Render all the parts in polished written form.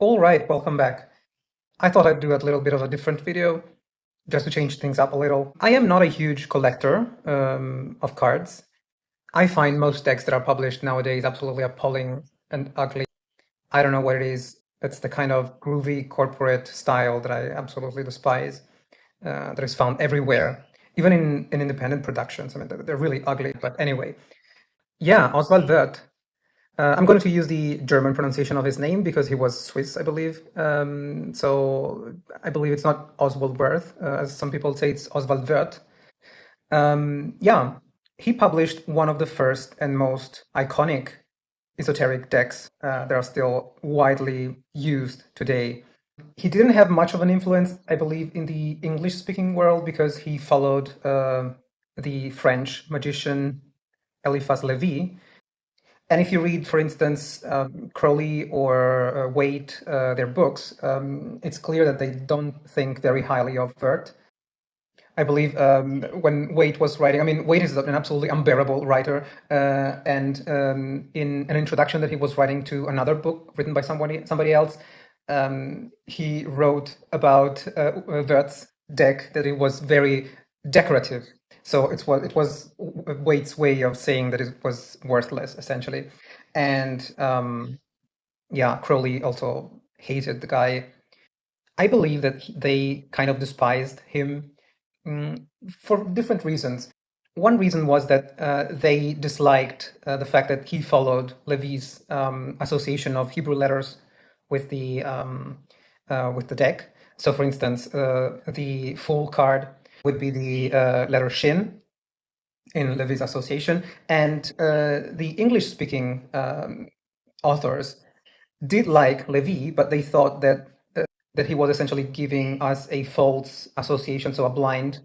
All right, welcome back. I thought I'd do a little bit of a different video just to change things up a little. I am not a huge collector of cards. I find most decks that are published nowadays absolutely appalling and ugly. I don't know what it is. It's the kind of groovy corporate style that I absolutely despise, that is found everywhere, even in independent productions. I mean, they're really ugly. But anyway, yeah, Oswald Wirth. I'm going to use the German pronunciation of his name because he was Swiss, I believe. So I believe it's not Oswald Wirth, as some people say it's Oswald Wirth. Yeah, he published one of the first and most iconic esoteric decks that are still widely used today. He didn't have much of an influence, I believe, in the English-speaking world because he followed the French magician Eliphas Levi. And if you read, for instance, Crowley or Waite, their books, it's clear that they don't think very highly of Wirth. I believe when Waite was writing, I mean, Waite is an absolutely unbearable writer, and in an introduction that he was writing to another book written by somebody else, he wrote about Wirth's deck that it was very decorative. So it was Waite's way of saying that it was worthless, essentially. And yeah, Crowley also hated the guy. I believe that they kind of despised him for different reasons. One reason was that they disliked the fact that he followed Levi's association of Hebrew letters with the deck. So, for instance, the full card would be the letter Shin in Levi's association, and the English-speaking authors did like Levi, but they thought that he was essentially giving us a false association, so a blind,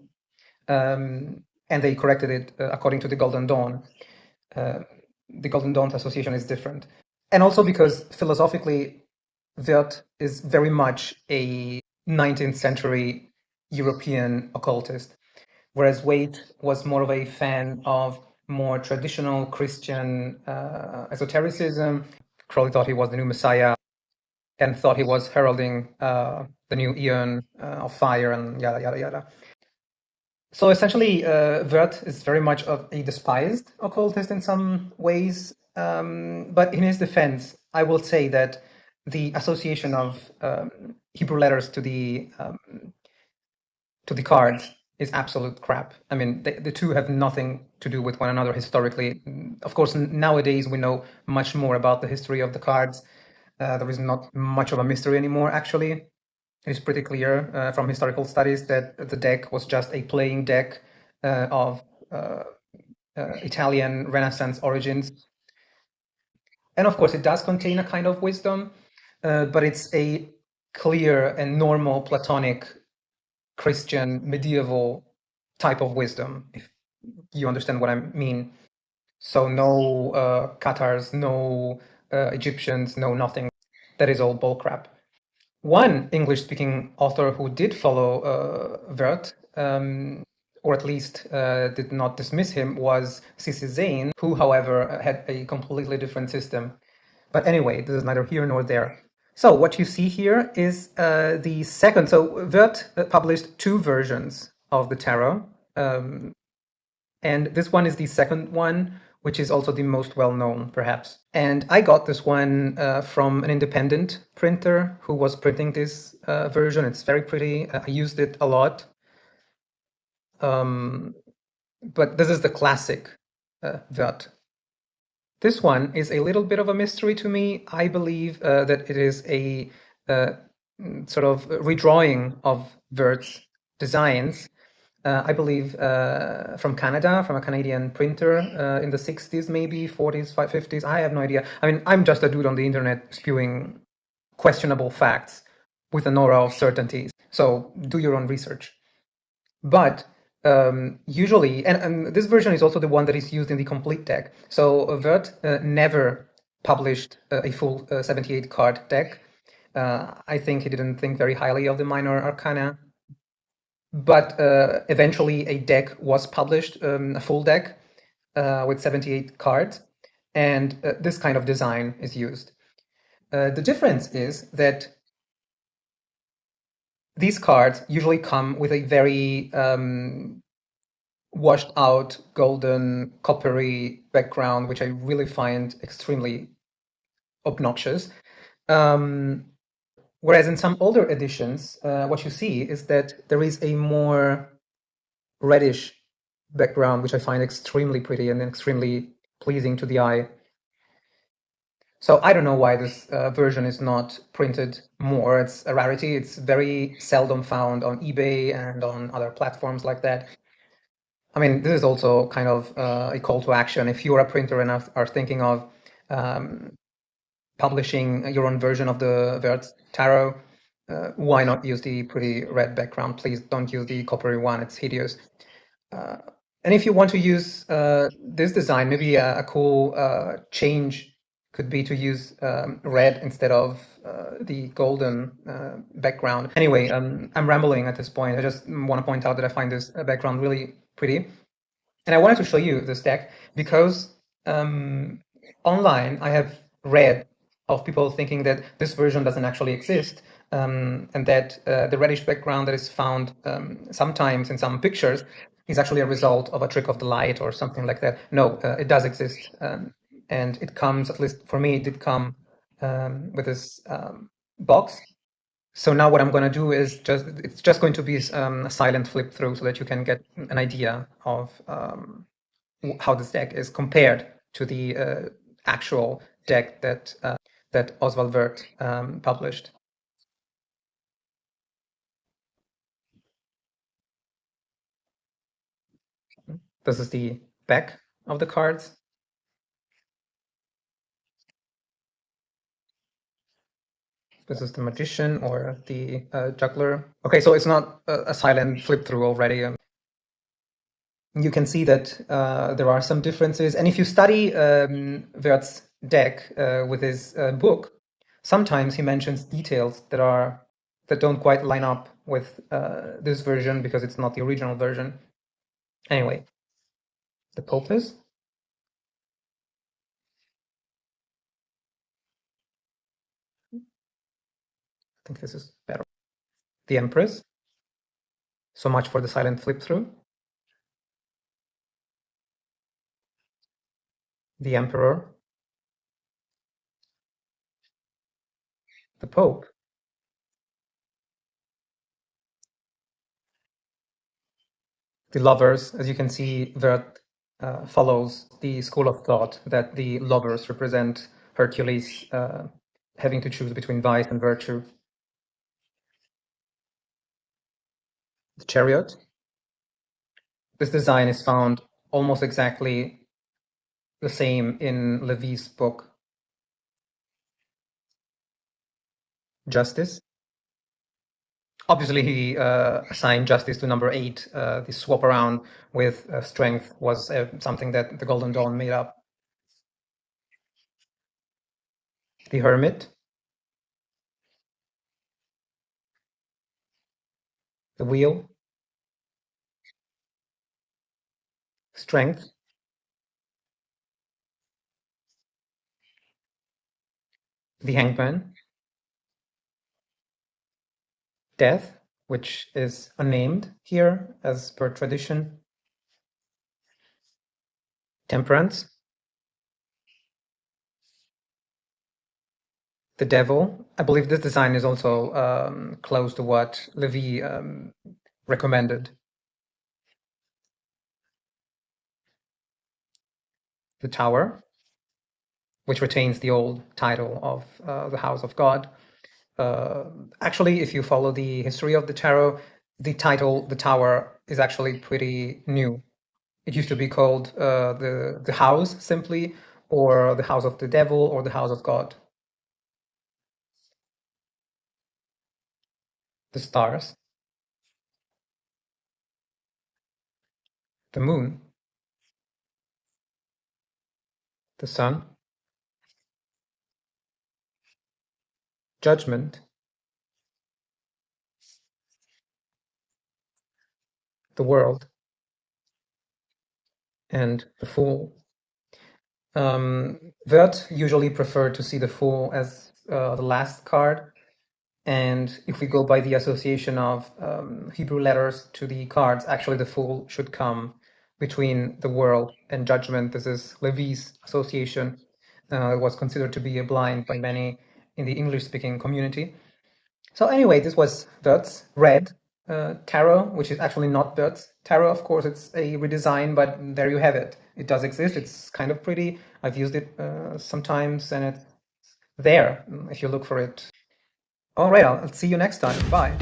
and they corrected it according to the Golden Dawn. The Golden Dawn association is different, and also because philosophically, Wirth is very much a 19th century European occultist, whereas Waite was more of a fan of more traditional Christian esotericism. Crowley thought he was the new Messiah and thought he was heralding the new eon of fire and yada, yada, yada. So essentially, Wirth is very much of a despised occultist in some ways. But in his defense, I will say that the association of Hebrew letters to the cards is absolute crap. I mean, the two have nothing to do with one another historically. Of course, nowadays we know much more about the history of the cards. There is not much of a mystery anymore, actually. It is pretty clear from historical studies that the deck was just a playing deck of Italian Renaissance origins. And of course, it does contain a kind of wisdom, but it's a clear and normal Platonic Christian medieval type of wisdom, if you understand what I mean. So no Catars, no Egyptians, no nothing. That is all bullcrap. One English-speaking author who did follow Wirth, or at least did not dismiss him, was C.C. Zane, who, however, had a completely different system. But anyway, this is neither here nor there. So what you see here is the second. So Wirth published two versions of the tarot, and this one is the second one, which is also the most well-known, perhaps. And I got this one from an independent printer who was printing this version. It's very pretty. I used it a lot. But this is the classic Wirth. This one is a little bit of a mystery to me. I believe that it is a sort of redrawing of Wirth's designs. I believe from Canada, from a Canadian printer in the 60s, maybe 40s, 50s. I have no idea. I mean, I'm just a dude on the internet spewing questionable facts with an aura of certainty. So do your own research. But usually, and this version is also the one that is used in the complete deck. So Wirth never published a full 78 card deck. I think he didn't think very highly of the minor arcana. But eventually a deck was published, a full deck with 78 cards, and this kind of design is used. The difference is that these cards usually come with a very washed out golden coppery background, which I really find extremely obnoxious. Whereas in some older editions, what you see is that there is a more reddish background, which I find extremely pretty and extremely pleasing to the eye. So I don't know why this version is not printed more. It's a rarity. It's very seldom found on eBay and on other platforms like that. I mean, this is also kind of a call to action. If you're a printer and are thinking of publishing your own version of the Wirth Tarot, why not use the pretty red background? Please don't use the coppery one. It's hideous. And if you want to use this design, maybe a cool change could be to use red instead of the golden background. Anyway, I'm rambling at this point. I just want to point out that I find this background really pretty. And I wanted to show you this deck because online I have read of people thinking that this version doesn't actually exist, and that the reddish background that is found sometimes in some pictures is actually a result of a trick of the light or something like that. No, it does exist, and it comes, at least for me, it did come with this box. So now what I'm going to do is it's just going to be a silent flip through so that you can get an idea of how this deck is compared to the actual deck that Oswald Wirth published. This is the back of the cards. This is the magician or the juggler. Okay, so it's not a silent flip through already. You can see that there are some differences. And if you study Wirth's deck with his book, sometimes he mentions details that don't quite line up with this version because it's not the original version. Anyway, the Pope is. I think this is better. The Empress. So much for the silent flip through. The Emperor. The Pope. The Lovers. As you can see, Wirth follows the school of thought that the lovers represent Hercules having to choose between vice and virtue. The Chariot. This design is found almost exactly the same in Levy's book. Justice. Obviously, he assigned justice to number 8. The swap around with strength was something that the Golden Dawn made up. The Hermit. The Wheel. Strength. The Hangman. Death, which is unnamed here as per tradition. Temperance. The Devil. I believe this design is also close to what Levy recommended. The Tower, which retains the old title of the House of God. Actually, if you follow the history of the tarot, the title, the Tower, is actually pretty new. It used to be called the House simply, or the House of the Devil, or the House of God. The Stars. The Moon. The Sun. Judgment. The World. And the Fool. Wirth usually preferred to see the Fool as the last card. And if we go by the association of Hebrew letters to the cards, actually the Fool should come between the World and Judgment. This is Levy's association. It was considered to be a blind by many in the English-speaking community. So anyway, this was Wirth's Red Tarot, which is actually not Wirth's Tarot. Of course, it's a redesign, but there you have it. It does exist. It's kind of pretty. I've used it sometimes, and it's there if you look for it. All right, I'll see you next time. Bye.